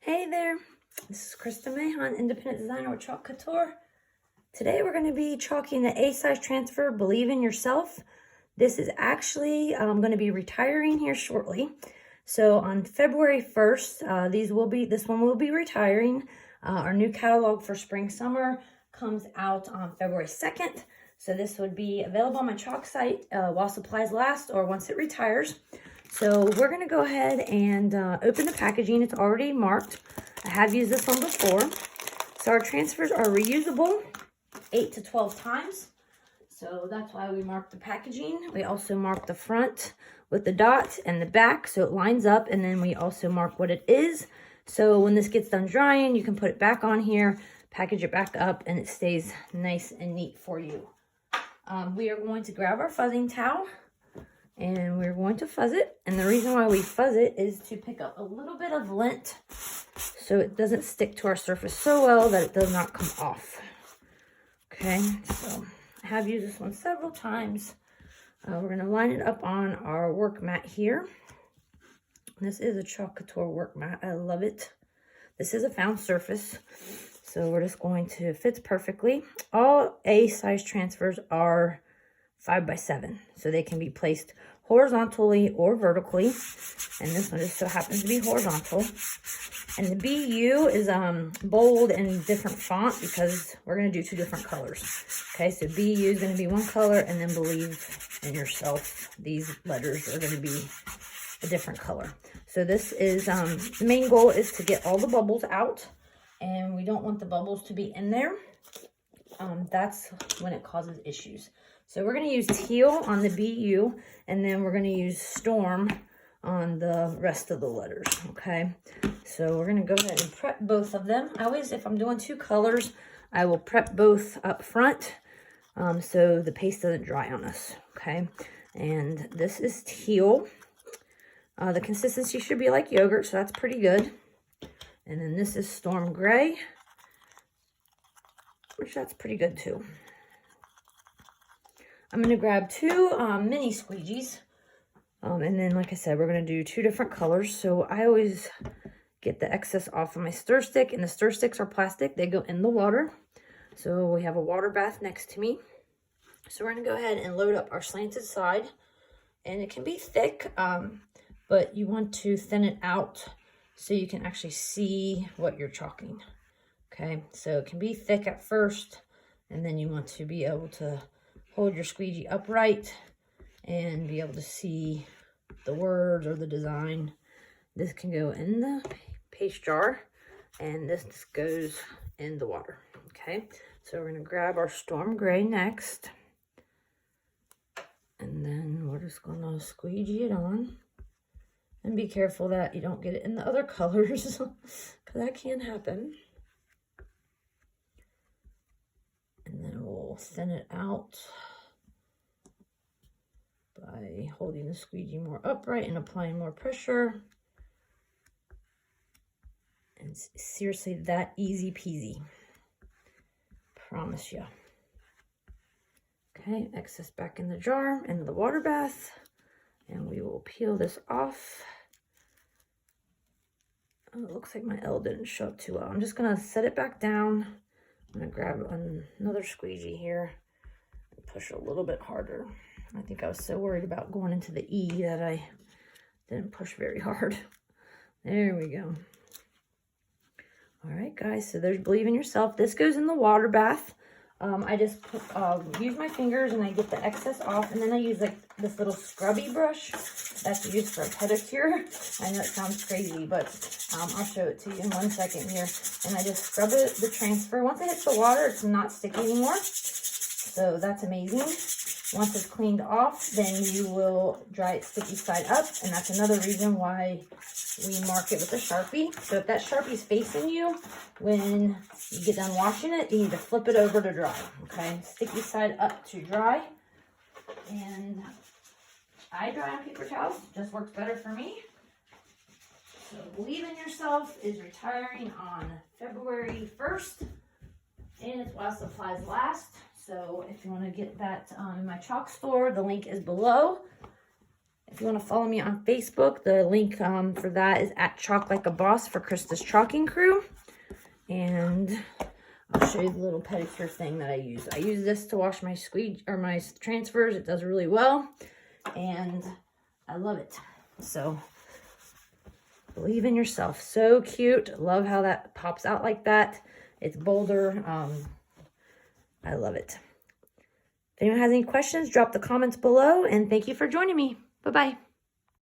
Hey there, this is Krista Mahon, independent designer with Coutre. Today we're going to be chalking the A size transfer, Believe in Yourself. This is actually going to be retiring here shortly. So on February 1st, this one will be retiring. Our new catalog for spring summer comes out on February 2nd. So this would be available on my chalk site while supplies last or once it retires. So we're going to go ahead and open the packaging. It's already marked. I have used this one before. So our transfers are reusable 8 to 12 times. So that's why we marked the packaging. We also mark the front with the dot and the back so it lines up. And then we also mark what it is. So when this gets done drying, you can put it back on here, package it back up, and it stays nice and neat for you. We are going to grab our fuzzing towel. And we're going to fuzz it. And the reason why we fuzz it is to pick up a little bit of lint so it doesn't stick to our surface so well that it does not come off. Okay, so I have used this one several times. We're going to line it up on our work mat here. This is a Chalk Couture work mat. I love it. This is a found surface. So we're just going to, fits perfectly. All A size transfers are 5x7, so they can be placed horizontally or vertically, and this one just so happens to be horizontal. And the BU is bold and different font because we're going to do 2 different colors. Okay, so BU is going to be one color, and then Believe in Yourself, these letters are going to be a different color. So this is the main goal is to get all the bubbles out, and we don't want the bubbles to be in there. That's when it causes issues. So we're going to use teal on the BU, and then we're going to use storm on the rest of the letters, okay? So we're going to go ahead and prep both of them. I always, if I'm doing 2 colors, I will prep both up front so the paste doesn't dry on us, okay? And this is teal. The consistency should be like yogurt, so that's pretty good. And then this is storm gray, which that's pretty good too. I'm going to grab 2 mini squeegees. And then, like I said, we're going to do 2 different colors. So I always get the excess off of my stir stick. And the stir sticks are plastic. They go in the water. So we have a water bath next to me. So we're going to go ahead and load up our slanted side. And it can be thick, but you want to thin it out so you can actually see what you're chalking. Okay, so it can be thick at first. And then you want to be able to hold your squeegee upright and be able to see the words or the design. This can go in the paste jar, and this goes in the water. Okay, so we're going to grab our storm gray next, and then we're just going to squeegee it on. And be careful that you don't get it in the other colors, because that can happen. And then we'll thin it out by holding the squeegee more upright and applying more pressure. And it's seriously that easy peasy. Promise you. Okay, excess back in the jar and the water bath. And we will peel this off. Oh, it looks like my L didn't show up too well. I'm just going to set it back down. I'm going to grab another squeegee here and push a little bit harder. I think I was so worried about going into the E that I didn't push very hard. There we go. All right, guys, so there's Believe in Yourself. This goes in the water bath. I just use my fingers and I get the excess off, and then I use like this little scrubby brush that's used for a pedicure. I know it sounds crazy, but I'll show it to you in 1 second here. And I just scrub the transfer. Once it hits the water, it's not sticky anymore. So that's amazing. Once it's cleaned off, then you will dry it sticky side up, and that's another reason why we mark it with a Sharpie. So if that Sharpie's facing you, when you get done washing it, you need to flip it over to dry, okay? Sticky side up to dry. And I dry on paper towels, just works better for me. So Believe in Yourself is retiring on February 1st, and it's while supplies last. So if you want to get that in my chalk store, the link is below. If you want to follow me on Facebook, the link for that is at Chalk Like a Boss for Krista's chalking crew. And I'll show you the little pedicure thing that I use. I use this to wash my my transfers. It does really well, and I love it. So believe in yourself. So cute. Love how that pops out like that. It's bolder. I love it. If anyone has any questions, drop the comments below, and thank you for joining me. Bye-bye.